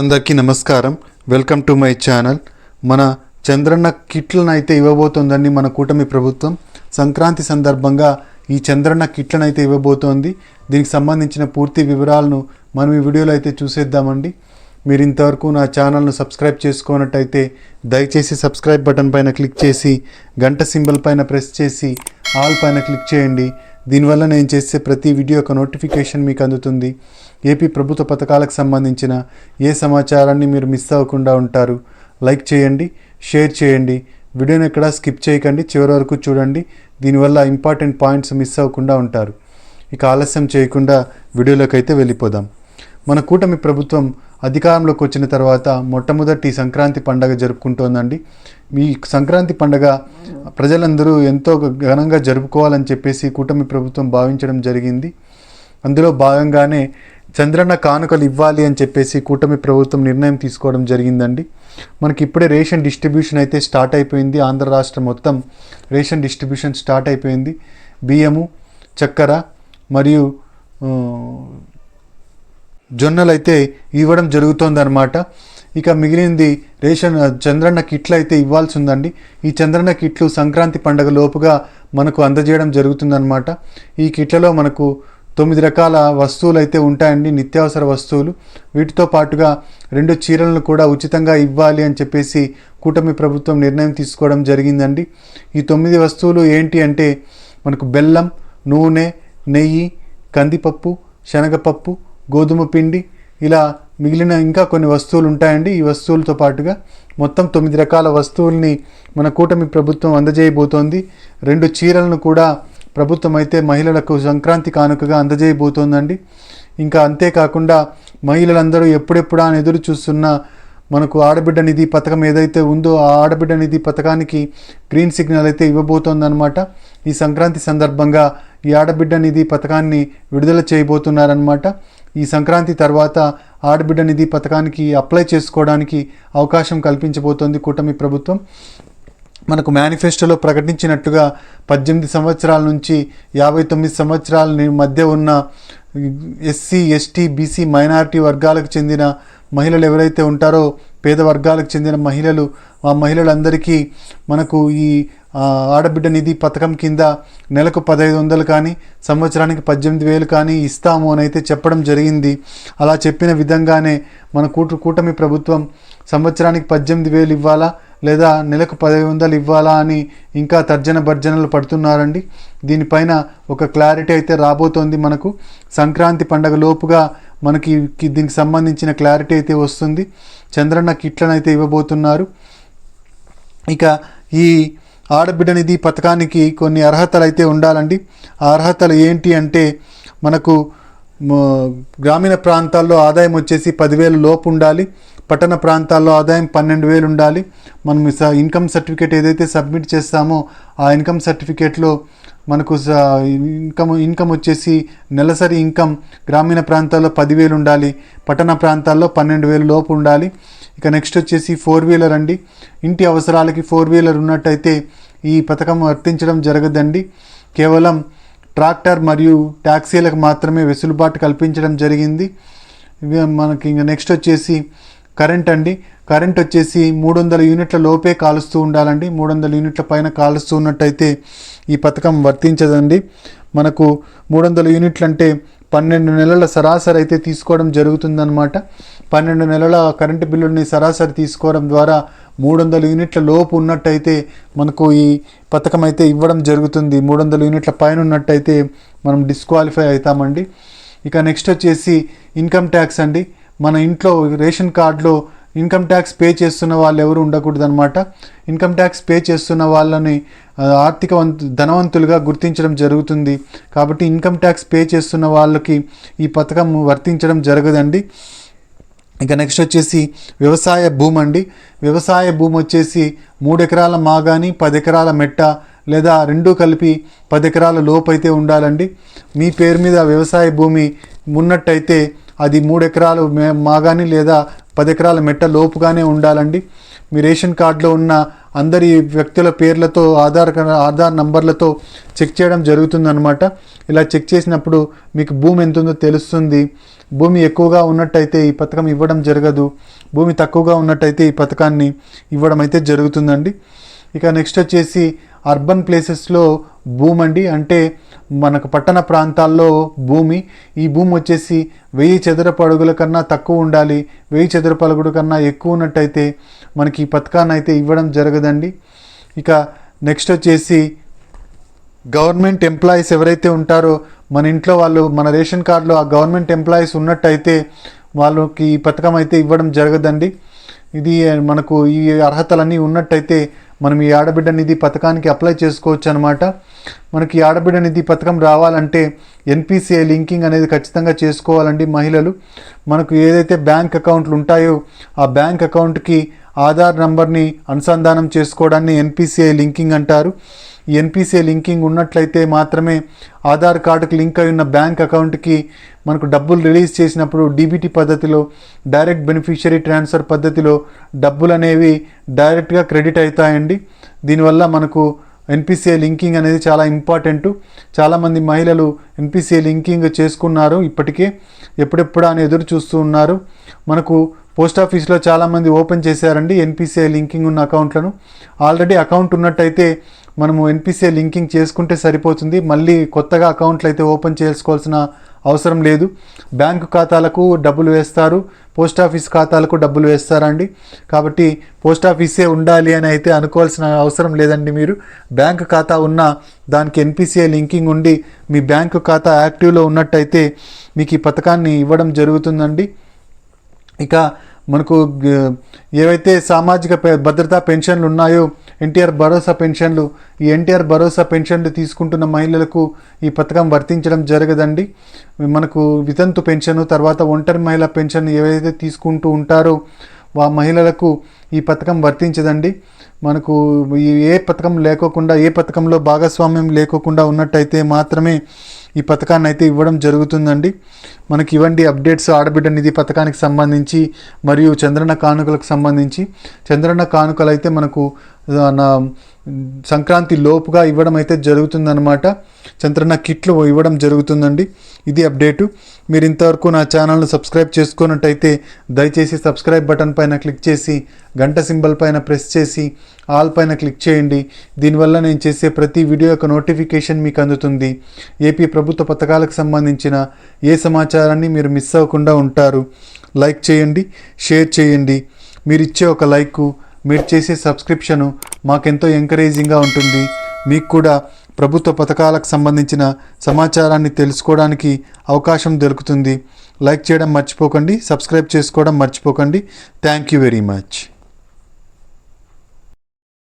అందరికీ నమస్కారం. Welcome to my channel. మన చంద్రన్న కిట్లను అయితే ఇవ్వబోతోందండి మన కూటమి ప్రభుత్వం. సంక్రాంతి సందర్భంగా ఈ చంద్రన్న కిట్లను అయితే ఇవ్వబోతోంది. దీనికి సంబంధించిన పూర్తి వివరాలను మనం ఈ వీడియోలో అయితే చూసేద్దామండి. మీరు ఇంతవరకు నా ఛానల్ను సబ్స్క్రైబ్ చేసుకున్నట్టయితే దయచేసి సబ్స్క్రైబ్ బటన్ పైన క్లిక్ చేసి గంట సింబల్ పైన ప్రెస్ చేసి ఆల్ పైన క్లిక్ చేయండి. దీనివల్ల నేను చేసే ప్రతి వీడియో యొక్క నోటిఫికేషన్ మీకు అందుతుంది. ఏపీ ప్రభుత్వ పథకాలకు సంబంధించిన ఏ సమాచారాన్ని మీరు మిస్ అవ్వకుండా ఉంటారు. లైక్ చేయండి, షేర్ చేయండి, వీడియోని ఎక్కడా స్కిప్ చేయకండి, చివరి వరకు చూడండి. దీనివల్ల ఇంపార్టెంట్ పాయింట్స్ మిస్ అవ్వకుండా ఉంటారు. ఇక ఆలస్యం చేయకుండా వీడియోలోకి అయితే వెళ్ళిపోదాం. మన కూటమి ప్రభుత్వం అధికారంలోకి వచ్చిన తర్వాత మొట్టమొదటి సంక్రాంతి పండుగ జరుపుకుంటోందండి. ఈ సంక్రాంతి పండుగ ప్రజలందరూ ఎంతో ఘనంగా జరుపుకోవాలని చెప్పేసి కూటమి ప్రభుత్వం భావించడం జరిగింది. అందులో భాగంగానే చంద్రన్న కానుకలు ఇవ్వాలి అని చెప్పేసి కూటమి ప్రభుత్వం నిర్ణయం తీసుకోవడం జరిగిందండి. మనకి ఇప్పుడే రేషన్ డిస్ట్రిబ్యూషన్ అయితే స్టార్ట్ అయిపోయింది. ఆంధ్ర రాష్ట్రం మొత్తం రేషన్ డిస్ట్రిబ్యూషన్ స్టార్ట్ అయిపోయింది. బియ్యము, చక్కెర మరియు జొన్నలు అయితే ఇవ్వడం జరుగుతుందన్నమాట. ఇక మిగిలింది రేషన్ చంద్రన్న కిట్లు అయితే ఇవ్వాల్సి ఉందండి. ఈ చంద్రన్న కిట్లు సంక్రాంతి పండుగ లోపుగా మనకు అందజేయడం జరుగుతుందన్నమాట. ఈ కిట్లలో మనకు 9 రకాల వస్తువులు అయితే ఉంటాయండి, నిత్యావసర వస్తువులు. వీటితో పాటుగా 2 చీరలను కూడా ఉచితంగా ఇవ్వాలి అని చెప్పేసి కూటమి ప్రభుత్వం నిర్ణయం తీసుకోవడం జరిగిందండి. ఈ 9 వస్తువులు ఏంటి అంటే మనకు బెల్లం, నూనె, నెయ్యి, కందిపప్పు, శనగపప్పు, గోధుమ పిండి, ఇలా మిగిలిన ఇంకా కొన్ని వస్తువులు ఉంటాయండి. ఈ వస్తువులతో పాటుగా మొత్తం 9 రకాల వస్తువుల్ని మన కూటమి ప్రభుత్వం అందజేయబోతోంది. 2 చీరలను కూడా ప్రభుత్వం అయితే మహిళలకు సంక్రాంతి కానుకగా అందజేయబోతోందండి. ఇంకా అంతేకాకుండా మహిళలందరూ ఎప్పుడెప్పుడా అని ఎదురు చూస్తున్న మనకు ఆడబిడ్డ నిధి పథకం ఏదైతే ఉందో ఆ ఆడబిడ్డ నిధి పథకానికి గ్రీన్ సిగ్నల్ అయితే ఇవ్వబోతోందన్నమాట. ఈ సంక్రాంతి సందర్భంగా ఈ ఆడబిడ్డ నిధి పథకాన్ని విడుదల చేయబోతున్నారనమాట. ఈ సంక్రాంతి తర్వాత ఆడబిడ్డ నిధి పథకానికి అప్లై చేసుకోవడానికి అవకాశం కల్పించబోతోంది కూటమి ప్రభుత్వం. మనకు మేనిఫెస్టోలో ప్రకటించినట్టుగా 18 సంవత్సరాల నుంచి 59 సంవత్సరాల మధ్య ఉన్న ఎస్సీ, ఎస్టీ, బీసీ, మైనారిటీ వర్గాలకు చెందిన మహిళలు ఎవరైతే ఉంటారో, పేద వర్గాలకు చెందిన మహిళలు, ఆ మహిళలందరికీ మనకు ఈ ఆడబిడ్డ నిధి పథకం కింద నెలకు 1500 కానీ సంవత్సరానికి 18,000 కానీ ఇస్తాము అని అయితే చెప్పడం జరిగింది. అలా చెప్పిన విధంగానే మన కూటమి ప్రభుత్వం సంవత్సరానికి 18,000 ఇవ్వాలా లేదా నెలకు 1500 ఇవ్వాలా అని ఇంకా తర్జన భర్జనలు పడుతున్నారండి. దీనిపైన ఒక క్లారిటీ అయితే రాబోతోంది. మనకు సంక్రాంతి పండగ లోపుగా మనకి దీనికి సంబంధించిన క్లారిటీ అయితే వస్తుంది. చంద్రన్న కిట్లను అయితే ఇవ్వబోతున్నారు. ఇక ఈ ఆడబిడ్డ నిధి పథకానికి కొన్ని అర్హతలు అయితే ఉండాలండి. ఆ అర్హతలు ఏంటి అంటే మనకు గ్రామీణ ప్రాంతాల్లో ఆదాయం వచ్చేసి 10,000 లోపు ఉండాలి. పట్టణ ప్రాంతాల్లో ఆదాయం 12,000 ఉండాలి. మనం ఇన్కమ్ సర్టిఫికేట్ ఏదైతే సబ్మిట్ చేస్తామో ఆ ఇన్కమ్ సర్టిఫికేట్లో మనకు ఇన్కమ్ వచ్చేసి నెలసరి ఇన్కమ్ గ్రామీణ ప్రాంతాల్లో 10,000 ఉండాలి, పట్టణ ప్రాంతాల్లో 12,000 లోపు ఉండాలి. ఇక నెక్స్ట్ వచ్చేసి 4-వీలర్ అండి. ఇంటి అవసరాలకి 4-వీలర్ ఉన్నట్టయితే ఈ పథకం వర్తించడం జరగదండి. కేవలం ట్రాక్టర్ మరియు ట్యాక్సీలకు మాత్రమే వెసులుబాటు కల్పించడం జరిగింది. మనకి ఇంకా నెక్స్ట్ వచ్చేసి కరెంట్ అండి. కరెంట్ వచ్చేసి 300 యూనిట్ల లోపే కాలుస్తూ ఉండాలండి. 300 యూనిట్ల పైన కాలుస్తూ ఉన్నట్టయితే ఈ పథకం వర్తించదండి. మనకు 300 యూనిట్లు అంటే 12 నెలల సరాసరి అయితే తీసుకోవడం జరుగుతుందన్నమాట. 12 నెలల కరెంటు బిల్లుని సరాసరి తీసుకోవడం ద్వారా 300 యూనిట్ల లోపు ఉన్నట్టయితే మనకు ఈ పథకం అయితే ఇవ్వడం జరుగుతుంది. 300 యూనిట్ల పైన ఉన్నట్టయితే మనం డిస్క్వాలిఫై అవుతామండి. ఇక నెక్స్ట్ వచ్చేసి ఇన్కమ్ ట్యాక్స్ అండి. మన ఇంట్లో రేషన్ కార్డులో ఇన్కమ్ ట్యాక్స్ పే చేస్తున్న వాళ్ళు ఎవరు ఉండకూడదు అనమాట. ఇన్కమ్ ట్యాక్స్ పే చేస్తున్న వాళ్ళని ధనవంతులుగా గుర్తించడం జరుగుతుంది. కాబట్టి ఇన్కమ్ ట్యాక్స్ పే చేస్తున్న వాళ్ళకి ఈ పథకం వర్తించడం జరగదండి. ఇక నెక్స్ట్ వచ్చేసి వ్యవసాయ భూమి అండి. వ్యవసాయ భూమి వచ్చేసి 3 ఎకరాల మాగాని 10 ఎకరాల మెట్ట లేదా 2 కలిపి 10 ఎకరాల లోపు అయితే ఉండాలండి. మీ పేరు మీద వ్యవసాయ భూమి ఉన్నట్టయితే అది 3 ఎకరాలు మాగాని లేదా 10 ఎకరాల మెట్ట లోపుగానే ఉండాలండి. మీ రేషన్ కార్డులో ఉన్న అందరి వ్యక్తుల పేర్లతో ఆధార్ నంబర్లతో చెక్ చేయడం జరుగుతుందన్నమాట. ఇలా చెక్ చేసినప్పుడు మీకు భూమి ఎంత ఉందో తెలుస్తుంది. భూమి ఎక్కువగా ఉన్నట్టయితే ఈ పథకం ఇవ్వడం జరగదు, భూమి తక్కువగా ఉన్నట్టయితే ఈ పథకాన్ని ఇవ్వడం అయితే జరుగుతుందండి. ఇక నెక్స్ట్ వచ్చేసి అర్బన్ ప్లేసెస్లో భూమి అండి, అంటే మనకు పట్టణ ప్రాంతాల్లో భూమి. ఈ భూమి వచ్చేసి 1000 చదరపు అడుగుల కన్నా తక్కువ ఉండాలి. 1000 చదరపు అడుగుల కన్నా ఎక్కువ ఉన్నట్టయితే మనకి ఈ పథకాన్ని అయితే ఇవ్వడం జరగదండి. ఇక నెక్స్ట్ వచ్చేసి గవర్నమెంట్ ఎంప్లాయీస్ ఎవరైతే ఉంటారో మన ఇంట్లో వాళ్ళు, మన రేషన్ కార్డులో ఆ గవర్నమెంట్ ఎంప్లాయీస్ ఉన్నట్టయితే వాళ్ళకి ఈ పథకం అయితే ఇవ్వడం జరగదండి. ఇది మనకు ఈ అర్హతలన్నీ ఉన్నట్టయితే మనం ఈ ఆడబిడ్డ నిధి పథకానికి అప్లై చేసుకోవచ్చు అనమాట. మనకి ఆడబిడ్డ నిధి పథకం రావాలంటే ఎన్పిసిఐ లింకింగ్ అనేది ఖచ్చితంగా చేసుకోవాలండి మహిళలు. మనకు ఏదైతే బ్యాంక్ అకౌంట్లు ఉంటాయో ఆ బ్యాంక్ అకౌంట్కి ఆధార్ నంబర్ని అనుసంధానం చేసుకోవడాన్ని ఎన్పిసిఐ లింకింగ్ అంటారు. ఈ ఎన్పిసిఐ లింకింగ్ ఉన్నట్లయితే మాత్రమే ఆధార్ కార్డుకి లింక్ అయి ఉన్న బ్యాంక్ అకౌంట్కి మనకు డబ్బులు రిలీజ్ చేసినప్పుడు డీబీటీ పద్ధతిలో, డైరెక్ట్ బెనిఫిషియరీ ట్రాన్స్ఫర్ పద్ధతిలో డబ్బులు అనేవి డైరెక్ట్గా క్రెడిట్ అవుతాయండి. దీనివల్ల మనకు ఎన్పిసిఐ లింకింగ్ అనేది చాలా ఇంపార్టెంట్. చాలామంది మహిళలు ఎన్పిసిఐ లింకింగ్ చేసుకున్నారు, ఇప్పటికే ఎప్పుడెప్పుడు అని ఎదురు చూస్తూ ఉన్నారు. మనకు పోస్ట్ ఆఫీస్లో చాలామంది ఓపెన్ చేశారండి ఎన్పిసిఐ లింకింగ్ ఉన్న అకౌంట్లను. ఆల్రెడీ అకౌంట్ ఉన్నట్టయితే మనము ఎన్పిసిఐ లింకింగ్ చేసుకుంటే సరిపోతుంది. మళ్ళీ కొత్తగా అకౌంట్లు అయితే ఓపెన్ చేసుకోవాల్సిన అవసరం లేదు. బ్యాంకు ఖాతాలకు డబ్బులు వేస్తారు, పోస్ట్ ఆఫీస్ ఖాతాలకు డబ్బులు వేస్తారండి. కాబట్టి పోస్ట్ ఆఫీసే ఉండాలి అని అయితే అనుకోవాల్సిన అవసరం లేదండి. మీరు బ్యాంకు ఖాతా ఉన్నా దానికి ఎన్పిసిఐ లింకింగ్ ఉండి మీ బ్యాంకు ఖాతా యాక్టివ్లో ఉన్నట్టయితే మీకు ఈ పథకాన్ని ఇవ్వడం జరుగుతుందండి. ఇక మనకు ఏవైతే సామాజిక భద్రతా పెన్షన్లు ఉన్నాయో, ఎన్టీఆర్ భరోసా పెన్షన్లు, ఈ ఎన్టీఆర్ భరోసా పెన్షన్లు తీసుకుంటున్న మహిళలకు ఈ పథకం వర్తించడం జరగదండి. మనకు వితంతు పెన్షన్, తర్వాత ఒంటరి మహిళా పెన్షన్ ఏవైతే తీసుకుంటూ ఉంటారో ఆ మహిళలకు ఈ పథకం వర్తించదండి. మనకు ఏ పథకం లేకోకుండా, ఏ పథకంలో భాగస్వామ్యం లేకోకుండా ఉన్నట్టయితే మాత్రమే ఈ పథకాన్ని అయితే ఇవ్వడం జరుగుతుందండి. మనకి ఇవ్వండి అప్డేట్స్ ఆడబిడ్డ నిధి పథకానికి సంబంధించి మరియు చంద్రన్న కానుకలకు సంబంధించి. చంద్రన్న కానుకలు అయితే మనకు సంక్రాంతి లోపుగా ఇవ్వడం అయితే జరుగుతుందన్నమాట. చంద్రన్న కిట్లు ఇవ్వడం జరుగుతుందండి. ఇది అప్డేటు. మీరు ఇంతవరకు నా ఛానల్ను సబ్స్క్రైబ్ చేసుకున్నట్టయితే దయచేసి సబ్స్క్రైబ్ బటన్ పైన క్లిక్ చేసి గంట సింబల్ పైన ప్రెస్ చేసి ఆల్ పైన క్లిక్ చేయండి. దీనివల్ల నేను చేసే ప్రతి వీడియో యొక్క నోటిఫికేషన్ మీకు అందుతుంది. ఏపీ ప్రభుత్వ పథకాలకు సంబంధించిన ఏ సమాచారాన్ని మీరు మిస్ అవ్వకుండా ఉంటారు. లైక్ చేయండి, షేర్ చేయండి. మీరు ఇచ్చే ఒక లైకు, మీరు చేసే సబ్స్క్రిప్షను మాకెంతో ఎంకరేజింగ్గా ఉంటుంది. మీకు కూడా ప్రభుత్వ పథకాలకు సంబంధించిన సమాచారాన్ని తెలుసుకోవడానికి అవకాశం దొరుకుతుంది. లైక్ చేయడం మర్చిపోకండి, సబ్స్క్రైబ్ చేసుకోవడం మర్చిపోకండి. Thank you very much.